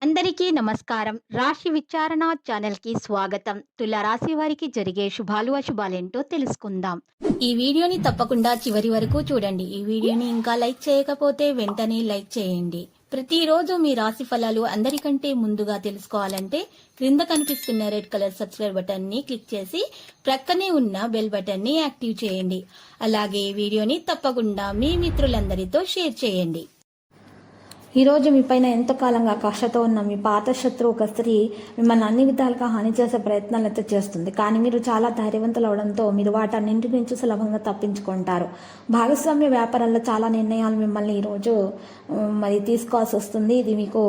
అందరికీ నమస్కారం. రాశి విచారణ ఛానల్‌కి స్వాగతం. తుల రాశి వారికి జరిగే శుభాలు, అశుభాలేంటో తెలుసుకుందాం. ఈ వీడియోని తప్పకుండా చివరి వరకు చూడండి. ఈ వీడియోని ఇంకా లైక్ చేయకపోతే వెంటనే లైక్ చేయండి. ప్రతిరోజు మీ రాశి ఫలాలు అందరికంటే ముందుగా తెలుసుకోవాలంటే క్రింద కనిపిస్తున్న రెడ్ కలర్ సబ్స్క్రైబ్ బటన్ ని క్లిక్ చేసి ప్రక్కనే ఉన్న బెల్ బటన్ ని యాక్టివ్ చేయండి. అలాగే వీడియోని తప్పకుండా మీ మిత్రులందరితో షేర్ చేయండి. ఈరోజు మీ పైన ఎంతో కాలంగా కక్షతో ఉన్న మీ పాత శత్రువు ఒక స్త్రీ మిమ్మల్ని అన్ని విధాలుగా హాని చేసే ప్రయత్నాలు అయితే చేస్తుంది. కానీ మీరు చాలా ధైర్యవంతులు అవడంతో మీరు వాటన్నింటి నుంచి సులభంగా తప్పించుకుంటారు. భాగస్వామ్య వ్యాపారాల్లో చాలా నిర్ణయాలు మిమ్మల్ని ఈరోజు మరి తీసుకోవాల్సి వస్తుంది. ఇది మీకు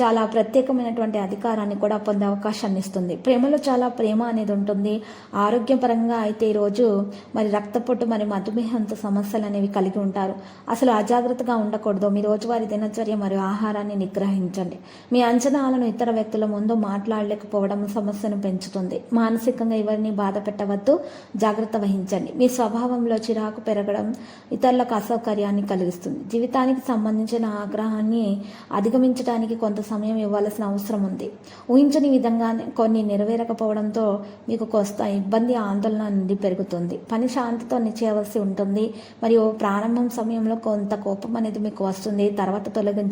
చాలా ప్రత్యేకమైనటువంటి అధికారాన్ని కూడా పొందే అవకాశాన్ని ఇస్తుంది. ప్రేమలో చాలా ప్రేమ అనేది ఉంటుంది. ఆరోగ్యపరంగా అయితే ఈరోజు మరి రక్తపోటు మరి మధుమేహంతో సమస్యలు అనేవి కలిగి ఉంటారు. అసలు అజాగ్రత్తగా ఉండకూడదు. మీ రోజువారీ దినచర్య మరియు ఆహారాన్ని నిగ్రహించండి. మీ అంచనాలను ఇతర వ్యక్తుల ముందు మాట్లాడలేకపోవడం సమస్యను పెంచుతుంది. మానసికంగా ఎవరిని బాధ పెట్టవద్దు. జాగ్రత్త వహించండి. మీ స్వభావంలో చిరాకు పెరగడం ఇతరులకు అసౌకర్యాన్ని కలిగిస్తుంది. జీవితానికి సంబంధించిన ఆగ్రహాన్ని అధిగమించడానికి కొంత సమయం ఇవ్వాల్సిన అవసరం ఉంది. ఊహించని విధంగా కొన్ని నెరవేరకపోవడంతో మీకు కొంత ఇబ్బంది, ఆందోళన నుండి పెరుగుతుంది. పని శాంతితో చేయవలసి ఉంటుంది మరియు ప్రారంభం సమయంలో కొంత కోపం అనేది మీకు వస్తుంది. తర్వాత తొలగించబడుతుంది.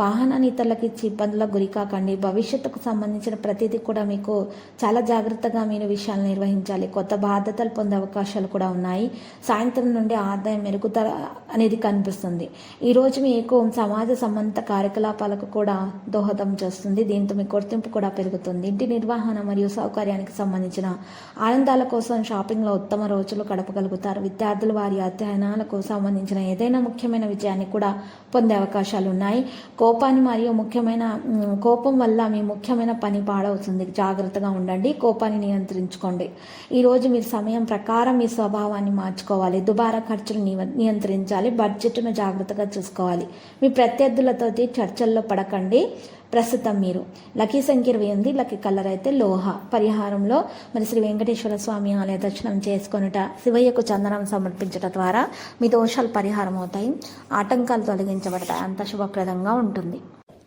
వాహనాన్ని ఇతరులకు ఇచ్చి ఇబ్బందులకు గురి కాకండి. భవిష్యత్తుకు సంబంధించిన ప్రతిదీ కూడా మీకు చాలా జాగ్రత్తగా మీరు విషయాలు నిర్వహించాలి. కొత్త బాధ్యతలు పొందే అవకాశాలు కూడా ఉన్నాయి. సాయంత్రం నుండి ఆదాయం మెరుగుదల అనేది కనిపిస్తుంది. ఈరోజు మీకు సమాజ సంబంధిత కార్యకలాపాలకు కూడా దోహదం చేస్తుంది. దీంతో మీ గుర్తింపు కూడా పెరుగుతుంది. ఇంటి నిర్వహణ మరియు సౌకర్యానికి సంబంధించిన ఆనందాల కోసం షాపింగ్లో ఉత్తమ రోజులు గడపగలుగుతారు. విద్యార్థులు వారి అధ్యయనాలకు సంబంధించిన ఏదైనా ముఖ్యమైన విజయాన్ని కూడా పొందే అవకాశాలు ఉన్నాయి. కోపం వల్ల మీ ముఖ్యమైన పని పాడవుతుంది. జాగ్రత్తగా ఉండండి. కోపాన్ని నియంత్రించుకోండి. ఈరోజు మీరు సమయం ప్రకారం మీ స్వభావాన్ని మార్చుకోవాలి. దుబారా ఖర్చులు నియంత్రించాలి. బడ్జెట్ను జాగ్రత్తగా చూసుకోవాలి. మీ ప్రత్యర్థులతో చర్చల్లో పడకండి. ప్రస్తుతం మీరు లక్కీ సంఖ్య 28, లక్కీ కలర్ అయితే లోహ. పరిహారంలో మరి శ్రీ వెంకటేశ్వర స్వామి ఆలయ దర్శనం చేసుకొనుట, శివయ్యకు చందనం సమర్పించడం ద్వారా మీ దోషాలు పరిహారం అవుతాయి. ఆటంకాలు తొలగించబడతాయి. అంత శుభప్రదంగా ఉంటుంది.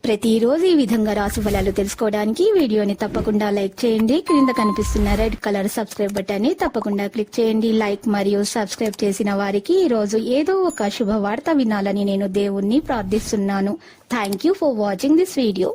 ప్రతిరోజు ఈ విధంగా రాశి ఫలాలు తెలుసుకోవడానికి వీడియోని తప్పకుండా లైక్ చేయండి. క్రింద కనిపిస్తున్న రెడ్ కలర్ సబ్స్క్రైబ్ బటన్ ని తప్పకుండా క్లిక్ చేయండి. లైక్ మరియు సబ్స్క్రైబ్ చేసిన వారికి ఈ రోజు ఏదో ఒక శుభవార్త వినాలని నేను దేవుణ్ణి ప్రార్థిస్తున్నాను. Thank you for watching this video.